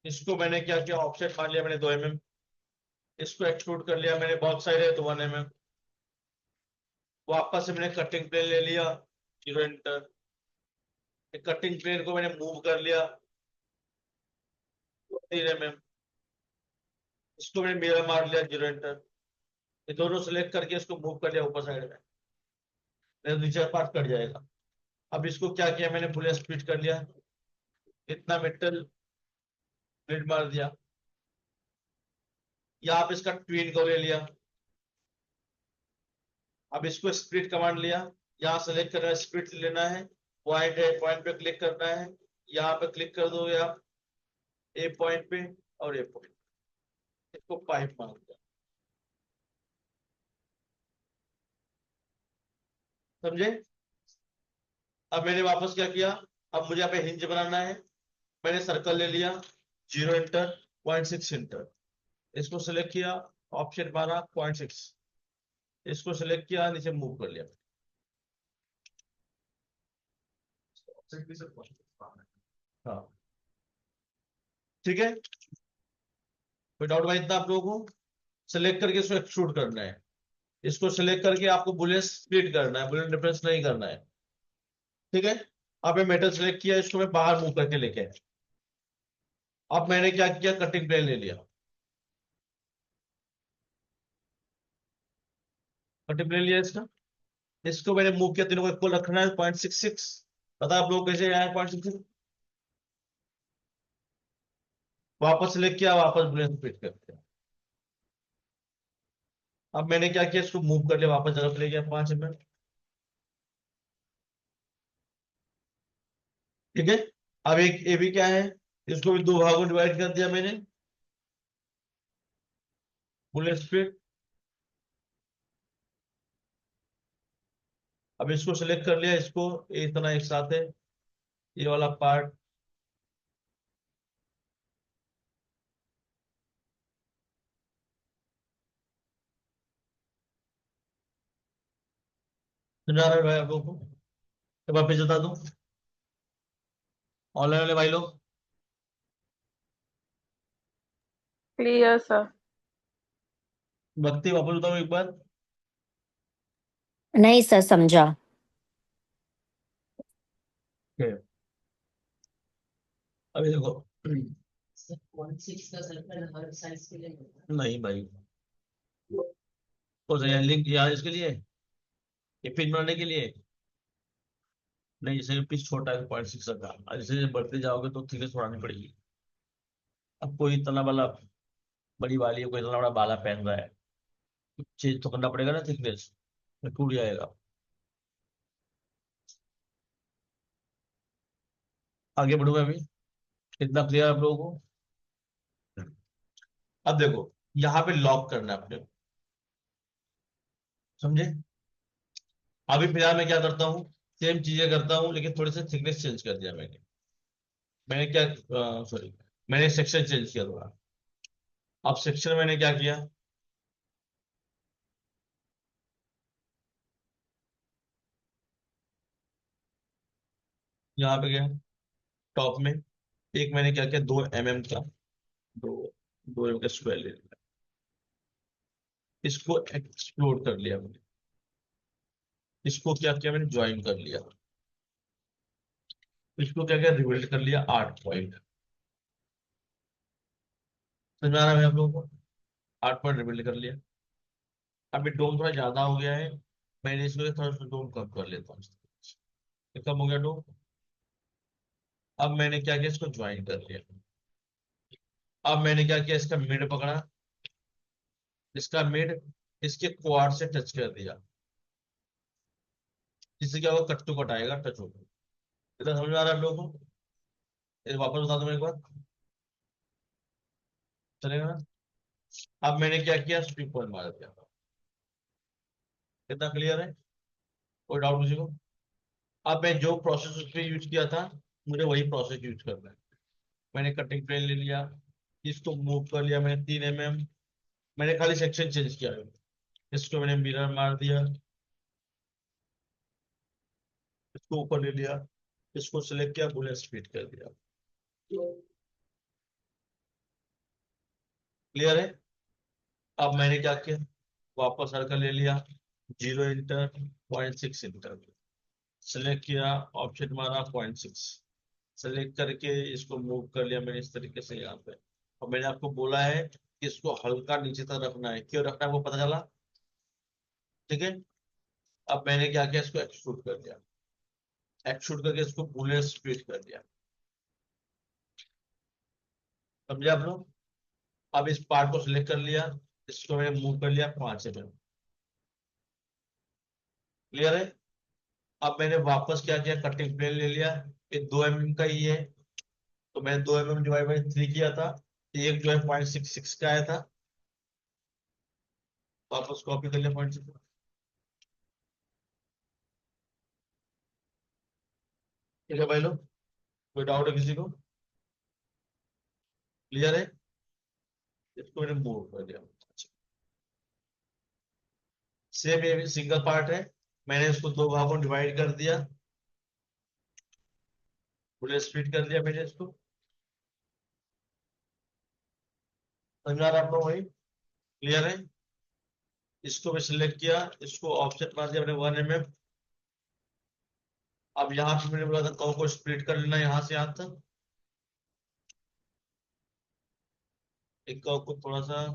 इसको मैंने क्या किया, ऑफसेट मान लिया मैंने 2 mm। इसको एक्सट्रूड कर लिया मैंने, बहुत साइड है तो 1 mm। वापस से मैंने कटिंग प्लेन ले लिया, 0 एंटर। कटिंग प्लेन को मैंने मूव कर लिया 3 mm। इसको मैंने मिरर मार लिया, 0 एंटर। ये दोनों सेलेक्ट करके इसको मूव कर लिया ऊपर साइड में, नहीं तो नीचे पार्ट कट जाएगा। अब इसको क्या किया मैंने, फुल स्प्लिट कर लिया, इतना मेटल प्लेट मार दिया। यहाँ पे इसका ट्विन को ले लिया। अब इसको स्प्लिट कमांड लिया, यहाँ सेलेक्ट करना है, स्प्लिट लेना है, पॉइंट है, पॉइंट पे क्लिक करना है, यहाँ पे क्लिक कर दो या ए पॉइंट पे और ए पॉइंट, इसको पाइप मार दिया। समझे? अब मैंने वापस क्या किया, अब मुझे यहाँ पे हिंज बनाना है। मैंने सर्कल ले लिया, 0 एंटर, 0.6 एंटर। इसको सिलेक्ट किया, ऑप्शन मारा, 0.6। इसको सिलेक्ट किया, नीचे मूव कर लिया। हाँ, ठीक है। कोई डाउट भाई इतना आप लोगों को? सिलेक्ट करके इसको एक्सट्रूड करना है। इसको सिलेक्ट करके आपको बुलेट स्प्लिट करना है, बुलेट डिफरेंस नहीं करना है। ठीक है। अब मैं मेटल सेलेक्ट किया, इसको मैं बाहर मूव करके लेके आया। अब मैंने क्या किया, कटिंग प्लेन ले लिया। कटिंग प्लेन लिया इसका, इसको मैंने मूव किया, तीनों को इक्वल रखना है, 0.66। पता है आप लोग कैसे आए 0.66? वापस सेलेक्ट किया, वापस बुलेट स्प्लिट कर दिया। अब मैंने क्या किया, इसको मूव कर लिया, वापस जगह पे ले गया 5 mm। ठीक है। अब एक ये भी क्या है, इसको भी दो भागों में डिवाइड कर दिया मैंने, बुलेट स्प्लिट। अब इसको सेलेक्ट कर लिया, इसको इतना एक साथ है, ये वाला पार्ट। समझा रहे भाई आप लोगों को? एक बार फिर बता दूं, ऑनलाइन वाले भाई लोग। Clear sir. भक्ति वापस बताओ एक बार। नहीं सर, समझा। Okay, अभी देखो। 1.6 का सर्कल हर साइज के लिए होता है। नहीं भाई, कौन सा लिंक यहाँ इसके लिए, ये पिन बनाने के लिए? नहीं, जैसे पीस छोटा है 0.6 का, जैसे बढ़ते जाओगे तो थिकनेस बढ़ानी पड़ेगी। अब कोई इतना वाला बड़ी वाली है, कोई इतना बड़ा बाला पहन रहा है, चेंज तो करना पड़ेगा ना थिकनेस, टूट जाएगा। आगे बढ़ूंगा अभी, कितना क्लियर आप लोगों को? अब देखो, यहाँ पे लॉक करना है अपने को, समझे? अभी फिलहाल मैं क्या करता हूँ, सेम चीजें करता हूँ, लेकिन थोड़े से थिकनेस चेंज कर दिया मैंने। मैंने क्या, सॉरी, मैंने सेक्शन चेंज किया थोड़ा। अब सेक्शन मैंने क्या किया, यहाँ पे गया, टॉप में एक मैंने क्या किया, 2 mm का, दो 2 mm का स्क्वायर ले लिया। इसको एक्सप्लोर कर लिया मैंने, इसको क्या किया मैंने, ज्वाइन कर लिया। इसको क्या किया, रिवेल्ट कर लिया 8 पॉइंट। समझ में आ रहा है आप लोगों को? 8 पॉइंट रिवेल्ट कर लिया। अभी डोम थोड़ा ज्यादा हो गया है, मैंने इसको थोड़ा सा डोम कम कर लेता हूँ। ये कम हो गया डोम। अब मैंने क्या किया, इसको ज्वाइन कर लिया। अब मैंने क्या किया, इसका मिड पकड़ा, इसका मिड इसके क्वाड से टच कर दिया, जिससे क्या होगा, कट टू कट आएगा, टच होगा। इतना समझ में आ रहा है आप लोगों को? ये वापस बता दूं एक बार, चलेगा ना? अब मैंने क्या किया, स्ट्रिप पॉइंट मार दिया। कितना क्लियर है? कोई डाउट किसी को? अब मैं जो प्रोसेस उस पर यूज किया था, मुझे वही प्रोसेस यूज करना है। मैंने कटिंग प्लेन ले लिया, इसको मूव कर लिया मैंने 3 mm। मैंने खाली सेक्शन चेंज किया है। इसको मैंने मिरर मार दिया, इसको ऊपर ले लिया, इसको सिलेक्ट किया, बुलेट स्पीड कर दिया। क्लियर है? अब मैंने क्या किया, वापस सर्कल ले लिया, 0 इंटर, 0.6 इंटर, सेलेक्ट किया, ऑप्शन मारा 0.6, सेलेक्ट करके इसको मूव कर लिया मैंने इस तरीके से यहाँ पे। और मैंने आपको बोला है कि इसको हल्का नीचे तक रखना है, क्यों रखना है वो पता चला? ठीक है। अब मैंने क्या किया, इसको एक्सट्रूड कर दिया, एक्सट्रूड करके इसको बुलेट स्प्लिट कर दिया। समझे आप लोग? अब इस पार्ट को सिलेक्ट कर लिया, इसको मैंने मूव कर लिया 5 mm। क्लियर है? अब मैंने वापस क्या किया, कटिंग प्लेन ले लिया, ये 2 mm का ही है, तो मैंने 2 mm डिवाइड बाई 3 किया था, एक जो है 0.66 का आया था, वापस कॉपी कर लिया 0.6। ठीक है भाई लोग, कोई डाउट है किसी को? क्लियर है? इसको मैंने मूव कर दिया। सेम ये भी सिंगल पार्ट है, मैंने इसको 2 भागों डिवाइड कर दिया, पूरे स्प्लिट कर दिया मैंने इसको। समझा रहा आप लोग भाई? क्लियर है? इसको भी सिलेक्ट किया, इसको ऑप्शन मार दिया मैंने 1 mm। अब यहाँ पे मैंने बोला था कौ को स्प्लिट कर लेना यहाँ से यहाँ तक, एक कौ को थोड़ा सा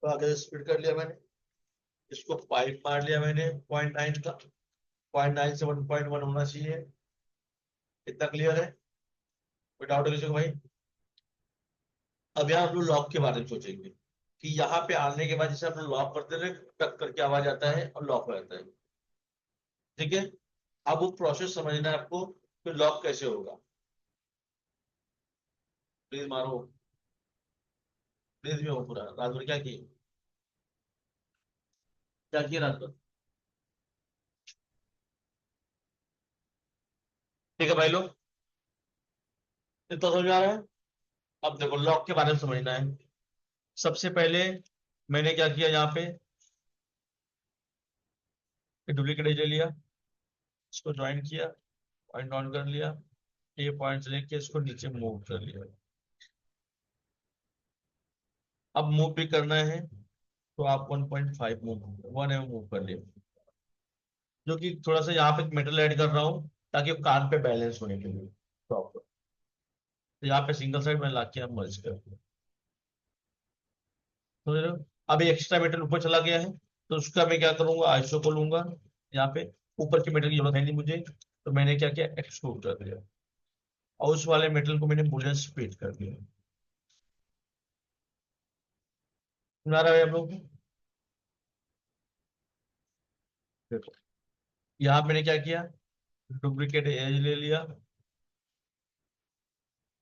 तो आगे स्प्लिट कर लिया मैंने, इसको पाइप मार लिया मैंने 0.9 का, 0.9 से 1.1 होना चाहिए। इतना क्लियर है? कोई डाउट है किसी को भाई? अब यहाँ हम लोग लॉक के बारे में सोचेंगे कि यहाँ पे आने के बाद जैसे हम लोग लॉक करते हैं, टक करके आवाज आता है और लॉक हो जाता है। ठीक है। अब वो प्रोसेस समझना है आपको कि लॉक कैसे होगा। प्लीज मारो, प्लीज भी हो पूरा रात भर क्या किए, क्या किए रात भर? ठीक है भाई लोग, इतना समझ में आ रहा है? अब देखो लॉक के बारे में समझना है। सबसे पहले मैंने क्या किया, यहाँ पे डुप्लीकेट एज ले लिया, इसको ज्वाइन किया, पॉइंट ऑन कर लिया, ये पॉइंट लेके इसको नीचे मूव कर लिया। अब मूव भी करना है तो आप 1.5 मूव, 1 mm मूव कर लिया, जो कि थोड़ा सा यहाँ पे मेटल ऐड कर रहा हूँ ताकि वो कान पे बैलेंस होने के लिए प्रॉपर। तो यहाँ पे सिंगल साइड में ला के हम मर्ज कर दिया। समझ रहे हो? अब एक्स्ट्रा मेटल ऊपर चला गया है, तो उसका मैं क्या करूंगा, आइसो को लूंगा, यहाँ पे ऊपर के मेटल की जरूरत है नहीं मुझे, तो मैंने क्या किया, एक्सट्रूड कर दिया, और उस वाले मेटल को मैंने बुलेट स्प्लिट कर दिया। सुना रहा है आप लोग? देखो यहाँ मैंने क्या किया, डुप्लीकेट एज ले लिया,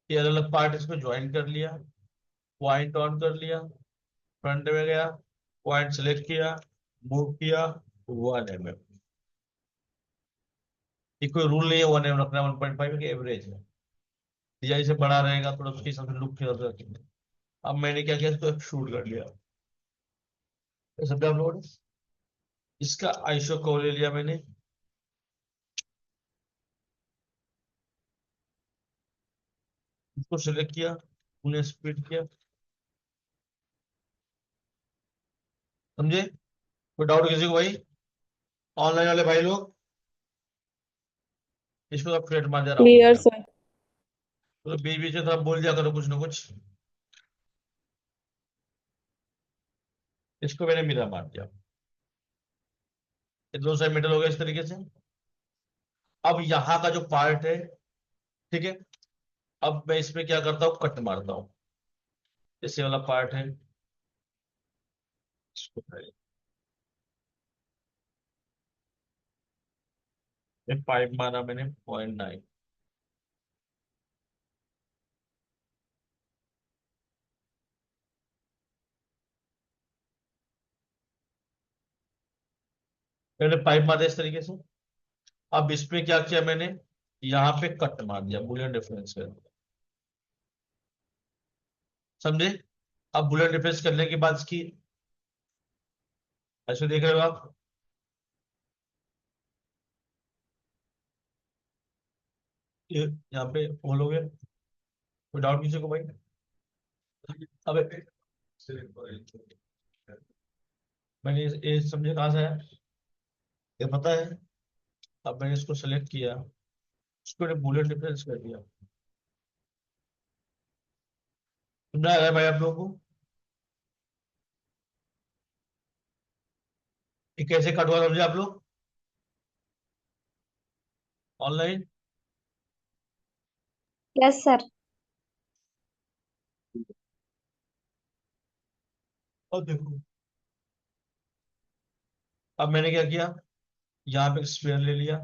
ये अलग अलग पार्ट इसको ज्वाइन कर लिया, पॉइंट ऑन कर लिया, फ्रंट में गया, पॉइंट सेलेक्ट किया, मूव किया 1 mm। ये कोई रूल नहीं है 1 mm रखना, 1.5 के एवरेज है, जैसे बड़ा रहेगा थोड़ा उसके हिसाब से लुक की जरूरत रखेंगे। अब मैंने क्या किया, इसको शूट कर लिया, ये समझा आप लोगों ने? इसका आइसो को ले लिया मैंने, इसको सिलेक्ट किया, उन्हें स्प्लिट किया। समझे? कोई डाउट किसी को भाई? ऑनलाइन वाले भाई लोग, इसको तो फ्रेट मार दे रहा हूँ क्लियर क्या, सर। तो बीच बीच में थोड़ा बोल दिया करो कुछ ना कुछ। इसको मैंने मिरर मार दिया, ये दोनों साइड मेटल हो गया इस तरीके से। अब यहाँ का जो पार्ट है, ठीक है, अब मैं इसमें क्या करता हूँ, कट मारता हूँ, जैसे वाला पार्ट है इसको पाइप मारा मैंने 0.9, मैंने पाइप मारा इस तरीके से। अब इसमें क्या किया मैंने, यहाँ पे कट मार दिया, बुलियन डिफरेंस कर दिया। समझे? अब बुलियन डिफरेंस करने के बाद इसकी ऐसे देख रहे हो आप, ये यहाँ पे होल हो गया। कोई डाउट किसी को भाई? अबे मैंने ये समझे कहाँ से आया, ये पता है। अब मैंने इसको सेलेक्ट किया, इसको बुलेट डिफरेंस कर दिया। समझा आ रहा है भाई आप लोगों को? ये कैसे कट हुआ समझे आप लोग ऑनलाइन? Yes sir. और देखो, अब मैंने क्या किया, यहाँ पे स्पेयर ले लिया।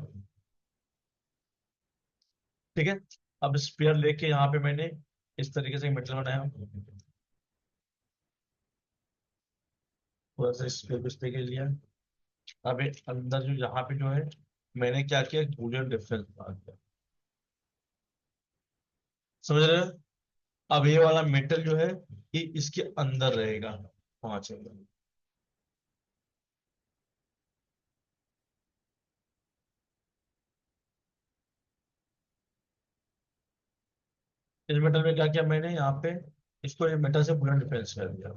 ठीक है, अब स्पेयर लेके यहाँ पे मैंने इस तरीके से मेटल बनाया, थोड़ा सा स्पेयर को इस तरीके से लिया। अब ये अंदर जो यहाँ पे जो है, मैंने क्या किया, बूलियन डिफरेंस बना दिया। समझ रहे हो? अब ये वाला मेटल जो है, ये इसके अंदर रहेगा, पांच में। इस मेटल में क्या किया मैंने, यहाँ पे इसको ये मेटल से बुलेट डिफरेंस कर दिया।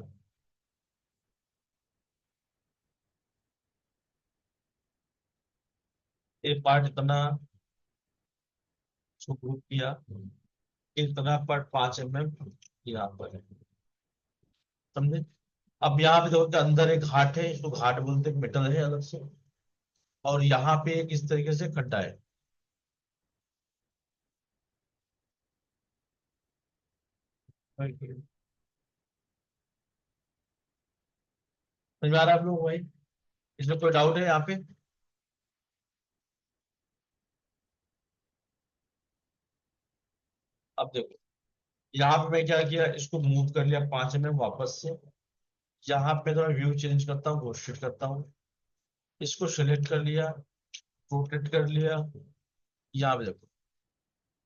ये पार्ट इतना ग्रुप किया, इतना पार्ट 5 mm यहाँ पर है। समझे? अब यहाँ पे देखो कि अंदर एक घाट है, इसको घाट बोलते हैं, मेटल है अलग से। और यहाँ पे एक इस तरीके से खड्डा है। समझ में आ रहा है आप लोग भाई? इसमें कोई डाउट है यहाँ पे? अब देखो, यहाँ पे मैं क्या किया, इसको मूव कर लिया 5 mm वापस से। यहाँ पे तो मैं व्यू चेंज करता हूँ, रोटेट करता हूँ, इसको सिलेक्ट कर लिया, रोटेट कर लिया। यहाँ पे देखो,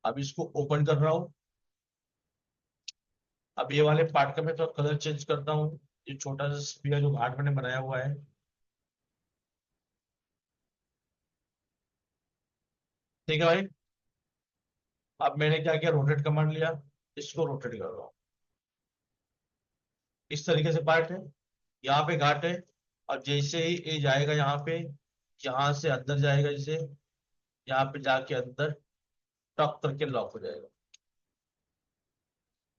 अब इसको ओपन कर रहा हूँ। अब ये वाले पार्ट का मैं थोड़ा कलर चेंज करता हूँ। ये छोटा सा स्पीयर जो घाट मैंने बनाया हुआ है, ठीक है भाई। अब मैंने क्या किया, रोटेट कमांड लिया, इसको रोटेट कर रहा हूँ। इस तरीके से पार्ट है, यहाँ पे घाट है। और जैसे ही ये जाएगा यहाँ पे, यहाँ से अंदर जाएगा, जैसे यहाँ पे जाके अंदर टक करके लॉक हो जाएगा।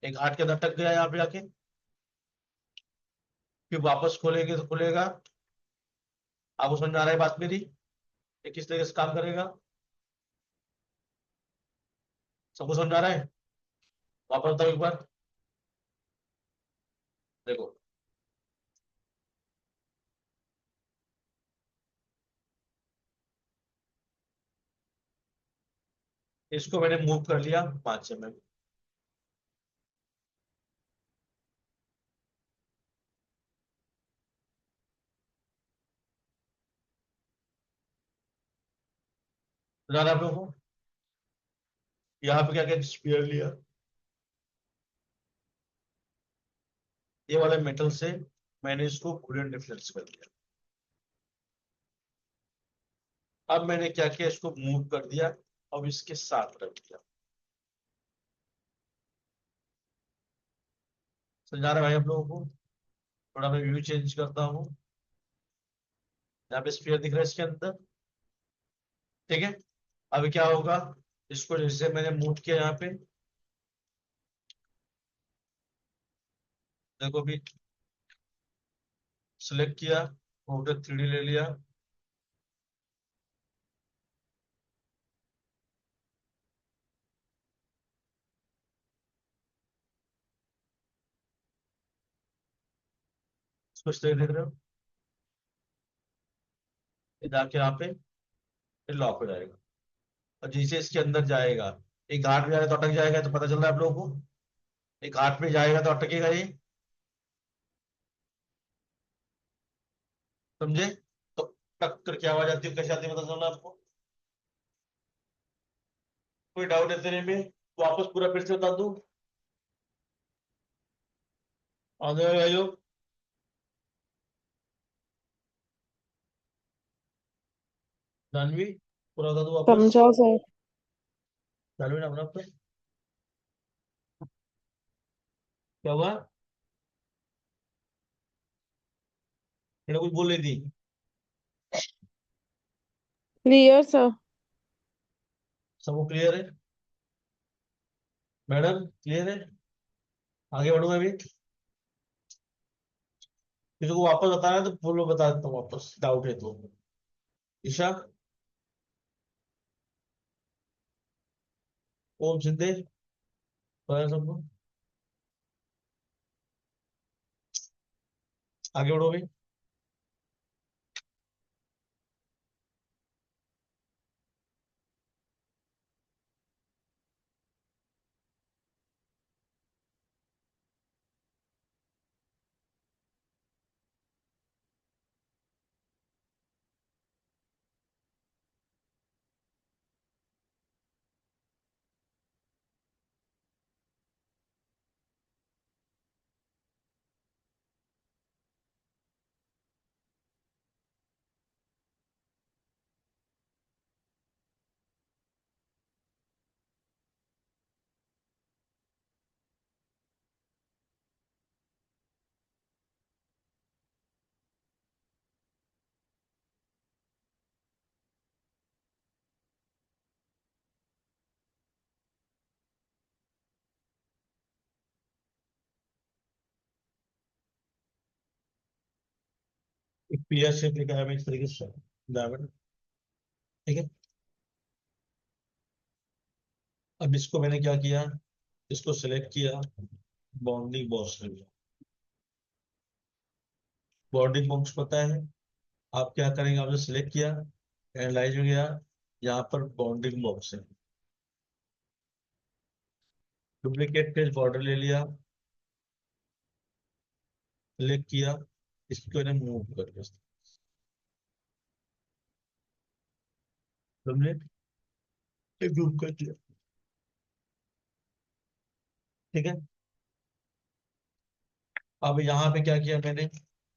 एक घाट के अंदर टक गया यहाँ पे जाके, फिर वापस खोलेंगे तो खुलेगा। आपको समझ में आ रहा है बात मेरी, ये किस तरीके से काम करेगा? सबको समझ में आ रहा है? वापस बताओ एक बार। देखो, इसको मैंने मूव कर लिया 5 mm। यार आप लोगों को यहाँ पे क्या क्या स्पेयर लिया, ये वाले मेटल से मैंने इसको बुलियन डिफरेंस कर दिया। अब मैंने क्या किया, इसको मूव कर दिया, अब इसके साथ रख दिया। समझा रहा है भाई आप लोगों को? थोड़ा मैं व्यू चेंज करता हूँ, यहाँ पे स्फीयर दिख रहा है इसके अंदर। ठीक है, अब क्या होगा, इसको जैसे मैंने मूव किया यहाँ पे, देखो भी सिलेक्ट किया, रोटेट 3D ले लिया। इसको इस तरह देख रहे हो, ये जाके यहाँ पे लॉक हो जाएगा। और जैसे इसके अंदर जाएगा, एक घाट में जाएगा तो अटक जाएगा, तो पता चल रहा है आप लोगों को? एक घाट में जाएगा तो अटकेगा ये। समझे? तो टक करके आवाज आती है, कैसे आती है पता चल रहा है आपको? कोई डाउट है तेरे में? वापस पूरा फिर से बता दूं? आगे भाइयों, जानवी, पूरा बता दूं वापस? समझा सर। चालू है ना अपना आपका? क्या हुआ? मैंने कुछ बोल रही थी। Clear, sir. सबको क्लियर है? मैडम क्लियर है? आगे बढ़ूंगा अभी। किसी को वापस बताना है तो बोलो, बता देता हूँ वापस, डाउट है तो। ईशा, ओम सिद्धे, पता सबको? आगे बढ़ो अभी। एक पीआर शेप लिखा है मैं इस तरीके से, डायमंड। ठीक है। अब इसको मैंने क्या किया, इसको सिलेक्ट किया, बाउंडिंग बॉक्स में गया। बाउंडिंग बॉक्स पता है आप क्या करेंगे? आपने सिलेक्ट किया, एनालाइज में गया, यहाँ पर बाउंडिंग बॉक्स है, डुप्लीकेट पेज बॉर्डर ले लिया, सिलेक्ट किया, इसको मैंने मूव कर दिया, समझे? ग्रुप कर दिया। ठीक है। अब यहाँ पे क्या किया मैंने,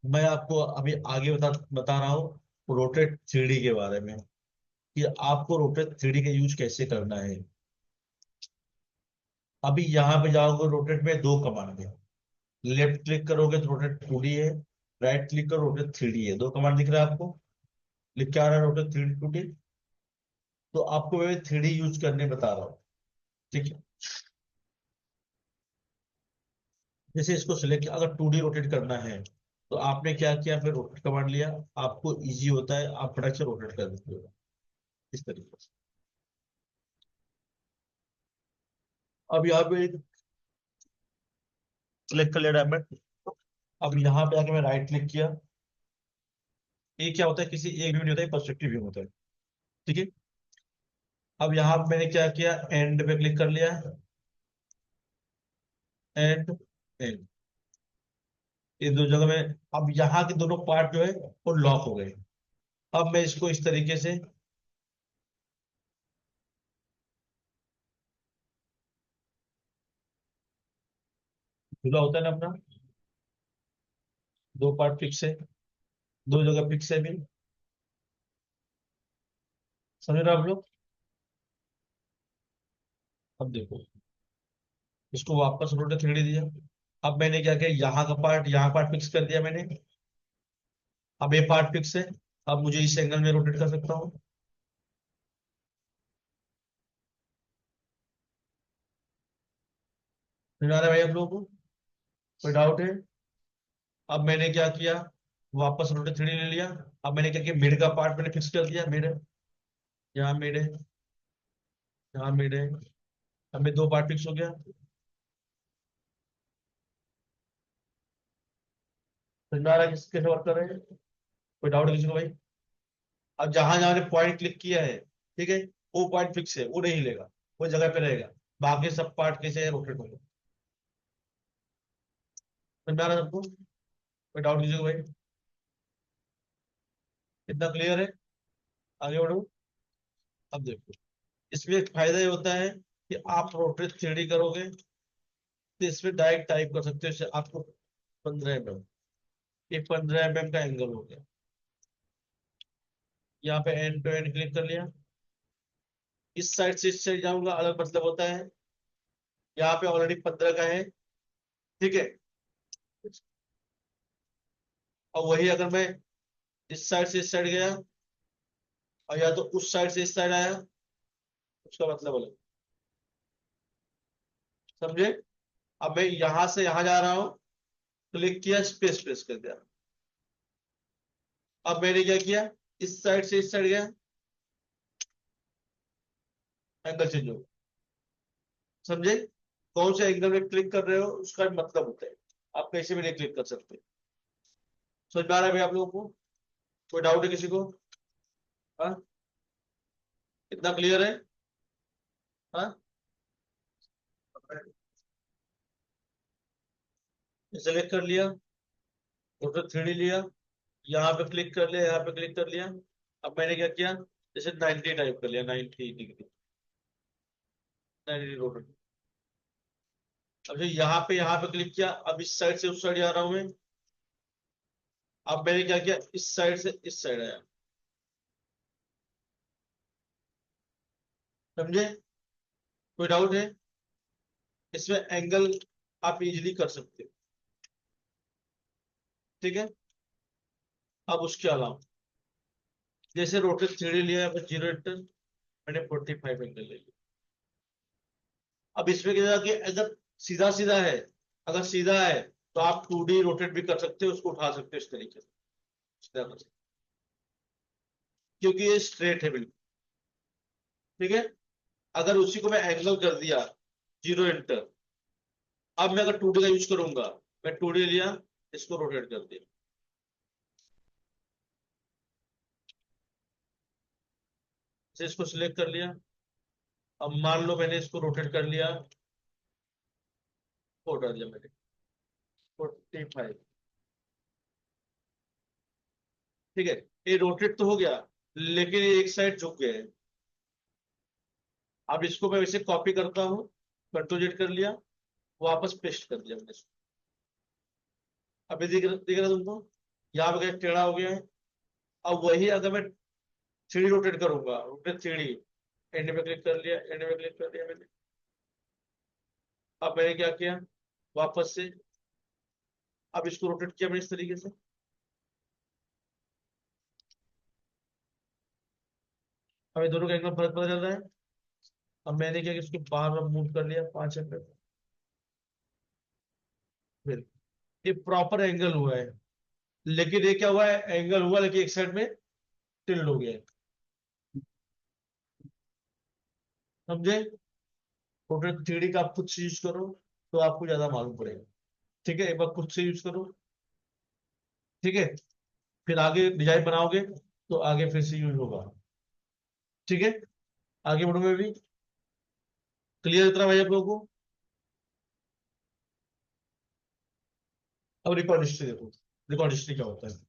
मैं आपको अभी आगे बता रहा हूँ रोटेट थ्री के बारे में, कि आपको रोटेट थ्री का यूज कैसे करना है। अभी यहाँ पे जाओगे, रोटेट में दो कमांड है। लेफ्ट क्लिक करोगे तो रोटेट टू डी है, राइट क्लिक करो रोटेट थ्री डी है। दो कमांड दिख रहा है आपको? लिख क्या रहा है? Rotate three D two D. तो आपको मैं थ्री डी यूज करने बता रहा हूँ। ठीक है। जैसे इसको सिलेक्ट किया, अगर टू डी रोटेट करना है तो आपने क्या किया, फिर रोटेट कमांड लिया, आपको इजी होता है, आप फटक से रोटेट कर देते हो इस तरीके से। अब यहाँ पे सिलेक्ट कर लिया डायमंड। अब यहाँ पे आके मैं राइट क्लिक किया। ये क्या होता है, किसी एक व्यू नहीं होता है, पर्सपेक्टिव व्यू होता है। ठीक है। अब यहाँ पे मैंने क्या किया, एंड पे क्लिक कर लिया, एंड एंड, ये दो जगह में। अब यहाँ के दोनों पार्ट जो है वो लॉक हो गए। अब मैं इसको इस तरीके से, खुला होता है ना अपना, दो पार्ट फिक्स है, दो जगह फिक्स है भी, समझ रहे हो आप लोग? अब देखो, इसको वापस रोटेट थ्री दिया। अब मैंने क्या किया, यहाँ पार्ट फिक्स कर दिया मैंने। अब ये पार्ट फिक्स है, अब मुझे इस एंगल में रोटेट कर सकता हूँ। समझ आ रहा है भाई आप लोगों को? कोई डाउट है? अब मैंने क्या किया, वापस रोटेट थ्री ले लिया। अब मैंने क्या किया, मिड का पार्ट मैंने फिक्स कर दिया, मिड है, यहाँ मिड है, यहाँ मिड है। अब मैं दो पार्ट फिक्स हो गया। समझ में आ रहा है कैसे वर्क कर रहे हैं? कोई डाउट किसी को भाई? अब जहां जहां ने पॉइंट क्लिक किया है, ठीक है, वो पॉइंट फिक्स है, वो नहीं हिलेगा, वो जगह पे रहेगा। बाकी सब पार्ट कैसे रोटेट होंगे। समझ में आ रहा है सबको? कोई डाउट किसी को भाई? इतना क्लियर है? आगे बढ़ो। अब देखो, इसमें एक फायदा ये होता है कि आप रोटेट थ्री करोगे तो इसमें डायरेक्ट टाइप कर सकते हो। जैसे आपको 15 mm, ये 15 mm का एंगल हो गया। यहाँ पे एंड टू एंड क्लिक कर लिया, इस साइड से इस साइड जाऊंगा, अलग मतलब होता है। यहाँ पे ऑलरेडी 15 का है, ठीक है। और वही अगर मैं इस साइड से इस साइड गया, और या तो उस साइड से इस साइड आया, उसका मतलब अलग। समझे? अब मैं यहां से यहां जा रहा हूं, क्लिक किया, स्पेस प्रेस कर दिया। अब मैंने क्या किया, इस साइड से इस साइड गया, एंगल चेंज हो गया। समझे? कौन से एंगल में क्लिक कर रहे हो उसका मतलब होता है। आप कैसे भी नहीं क्लिक कर सकते। समझ में आ रहा है भाई आप लोगों को? कोई डाउट है किसी को? हाँ, इतना क्लियर है? हाँ, सेलेक्ट कर लिया, फोटो 3D लिया, यहाँ पे क्लिक कर लिया, यहाँ पे क्लिक कर लिया। अब मैंने क्या किया, जैसे 90 टाइप कर लिया, 90 डिग्री, 90 रोटेट। अब जो यहाँ पे क्लिक किया, अब इस साइड से उस साइड जा रहा हूं मैं। अब मैंने क्या किया, इस साइड से इस साइड आया। समझे? कोई डाउट है? इसमें एंगल आप इजीली कर सकते हो, ठीक है। अब उसके अलावा जैसे रोटेट 3D लिया है, 0 इंटर, मैंने 45 एंगल ले लिया। अब इसमें क्या है कि अगर सीधा सीधा है, अगर सीधा है तो आप 2D रोटेट भी कर सकते हो, उसको उठा सकते हो इस तरीके से, सीधा कर सकते हो, क्योंकि ये स्ट्रेट है बिल्कुल, ठीक है। अगर उसी को मैं एंगल कर दिया, 0 इंटर, अब मैं अगर 2D का यूज करूंगा, मैं 2D लिया, इसको रोटेट कर दिया, जैसे इसको सिलेक्ट कर लिया। अब मान लो मैंने इसको रोटेट कर लिया, को हटा दिया मैंने, 45, ठीक है। ये रोटेट तो हो गया, लेकिन ये एक साइड झुक गया है। अब इसको मैं वैसे कॉपी करता हूँ, कंट्रोल जेड कर लिया, वापस पेस्ट कर दिया मैंने इसको। अभी दिख रहा तुमको? यहाँ पे क्या टेढ़ा हो गया है। अब वही अगर मैं 3D रोटेट करूंगा, रोटेट 3D, एंड में क्लिक कर लिया, एंड में क्लिक कर लिया मैंने। अब मैंने क्या किया, वापस से अब इसको रोटेट किया मैंने इस तरीके से। अब ये दोनों का एकदम फर्क पता चल रहा है। अब मैंने क्या किया, इसको बाहर मूव कर लिया 5 एंगल, फिर ये प्रॉपर एंगल हुआ है। लेकिन ये क्या हुआ है, एंगल हुआ लेकिन एक साइड में टिल्ड हो गया है। समझे? रोटेट 3D का आप खुद से यूज करो तो आपको ज्यादा मालूम पड़ेगा, ठीक है। एक बार खुद से यूज करो, ठीक है। फिर आगे डिजाइन बनाओगे तो आगे फिर से यूज होगा, ठीक है। आगे बढ़ोगे भी। क्लियर इतना भाई आप लोगों को? अब रिकॉर्ड हिस्ट्री देखो, रिकॉर्ड हिस्ट्री क्या होता है।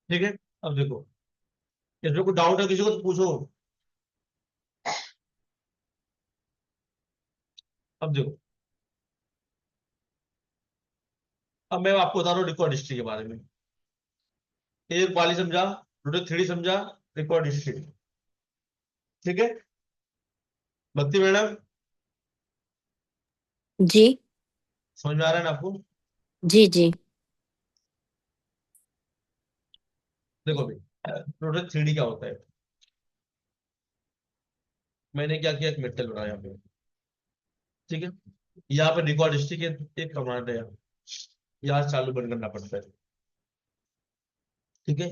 ठीक है, अब देखो, इसमें कोई डाउट है किसी को तो पूछो। अब देखो, अब मैं आपको बता रहा हूँ रिकॉर्ड हिस्ट्री के बारे में। एक वाली समझा, रोटेट 3D समझा, रिकॉर्ड हिस्ट्री, ठीक है। भक्ति मैडम, जी समझ में आ रहा है ना आपको? जी जी। देखो भाई, रोटेट 3D क्या होता है। मैंने क्या किया, एक मेटल बनाया यहाँ पे, ठीक है। यहाँ पे रिकॉर्ड हिस्ट्री के एक कमांड है, यहाँ चालू बंद करना पड़ता है, ठीक है।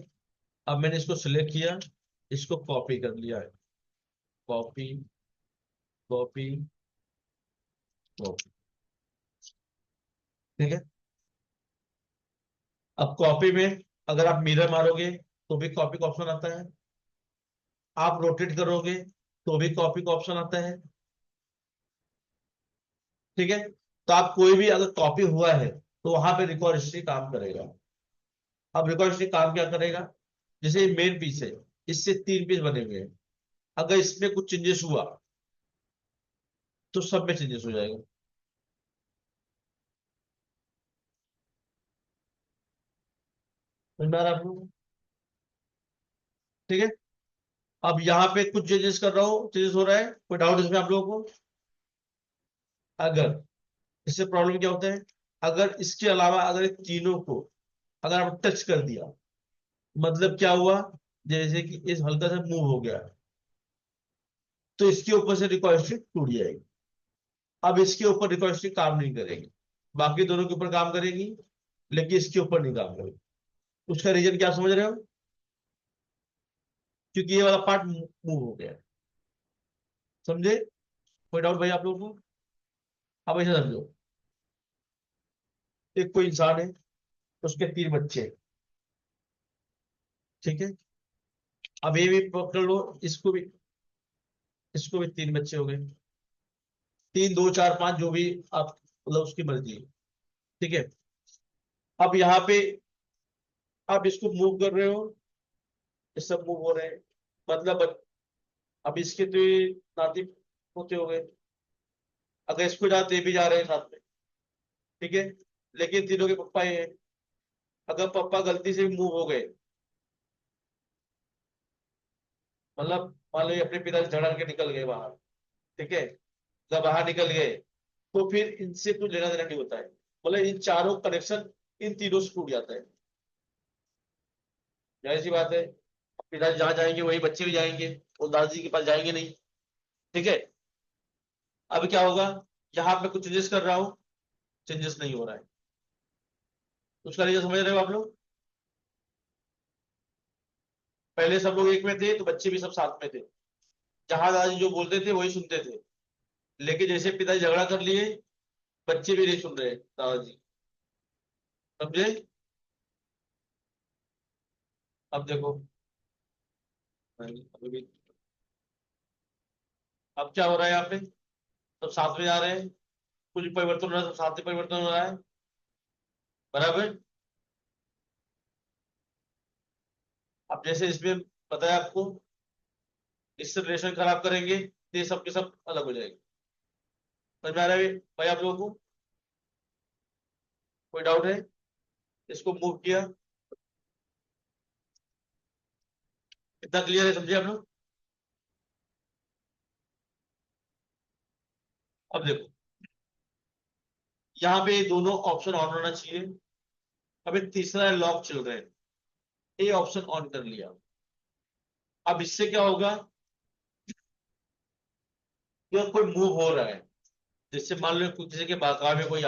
अब मैंने इसको सिलेक्ट किया, इसको कॉपी कर लिया है, कॉपी, कॉपी, ओके, ठीक है। अब कॉपी में अगर आप मिरर मारोगे तो भी कॉपी का ऑप्शन आता है, आप रोटेट करोगे तो भी कॉपी का ऑप्शन आता है, ठीक है। तो आप कोई भी अगर कॉपी हुआ है तो वहां पे रिकॉर्ड हिस्ट्री काम करेगा। अब रिकॉर्ड हिस्ट्री काम क्या करेगा, जैसे मेन पीस है, इससे 3 पीस बने हुए हैं, अगर इसमें कुछ चेंजेस हुआ तो सब में चेंजेस हो जाएगा। समझ में आ रहा है आप लोगों को? ठीक है। अब यहाँ पे कुछ चेंजेस कर रहा हूँ, चेंजेस हो रहा है, कोई डाउट इसमें आप लोगों को? अगर इससे प्रॉब्लम क्या होता है, अगर इसके अलावा अगर इन तीनों को अगर आप टच कर दिया, मतलब क्या हुआ, जैसे कि इस हल्का सा मूव हो गया तो इसके ऊपर से रिकॉर्ड हिस्ट्री टूट जाएगी। अब इसके ऊपर रिकॉर्ड हिस्ट्री काम नहीं करेगी, बाकी दोनों के ऊपर काम करेगी, लेकिन इसके ऊपर नहीं काम करेगी। उसका रीजन क्या समझ रहे हो, क्योंकि ये वाला पार्ट मूव हो गया। समझे? कोई डाउट भाई आप लोगों को? अब ऐसा समझो, एक कोई इंसान है, उसके 3 बच्चे हैं, ठीक है। अब ये भी पकड़ लो, इसको भी 3 बच्चे हो गए, 3 2 4 5 जो भी आप, मतलब उसकी मर्जी है, ठीक है। अब यहाँ पे आप इसको मूव कर रहे हो, ये सब मूव हो रहे हैं, मतलब अब इसके तो ये नाती पोते हो गए, अगर इसको जाते ये भी जा रहे हैं साथ में, ठीक है। लेकिन तीनों के पप्पा ये हैं, अगर पापा गलती से भी मूव हो गए, मतलब मान लो ये अपने पिता से झगड़ के निकल गए बाहर, ठीक है, जब बाहर निकल गए तो फिर इनसे कुछ लेना देना नहीं होता है, मतलब इन चारों कनेक्शन इन तीनों से टूट जाता है। जाहिर सी बात है, पिताजी जहां जाएंगे वही बच्चे भी जाएंगे, वो दादाजी के पास जाएंगे नहीं, ठीक है। अब क्या होगा, यहाँ पे कुछ चेंजेस कर रहा हूँ, चेंजेस नहीं हो रहा है, उसका रीजन समझ रहे हो आप लोग? पहले सब लोग एक में थे तो बच्चे भी सब साथ में थे, जहां दादाजी जो बोलते थे वही सुनते थे, लेकिन जैसे पिताजी झगड़ा कर लिए, बच्चे भी नहीं सुन रहे दादाजी। समझे? अब देखो, अभी भी अब क्या हो रहा है, यहाँ पे सब साथ में जा रहे हैं, कुछ परिवर्तन हो रहा है, सब साथ में परिवर्तन हो रहा है, बराबर। अब जैसे इसमें पता है आपको, इससे रिलेशन खराब करेंगे तो ये सब के सब अलग हो जाएंगे। समझ में आ रहा है भाई आप लोगों को? कोई डाउट है? इसको मूव किया, इतना क्लियर है, समझे आप लोग? अब देखो, यहाँ पे दोनों ऑप्शन ऑन होना चाहिए, अब एक तीसरा लॉक चल रहे हैं, ये ऑप्शन ऑन कर लिया। अब इससे क्या होगा, कि कोई मूव हो रहा है, जैसे मान लो किसी के बाकार में कोई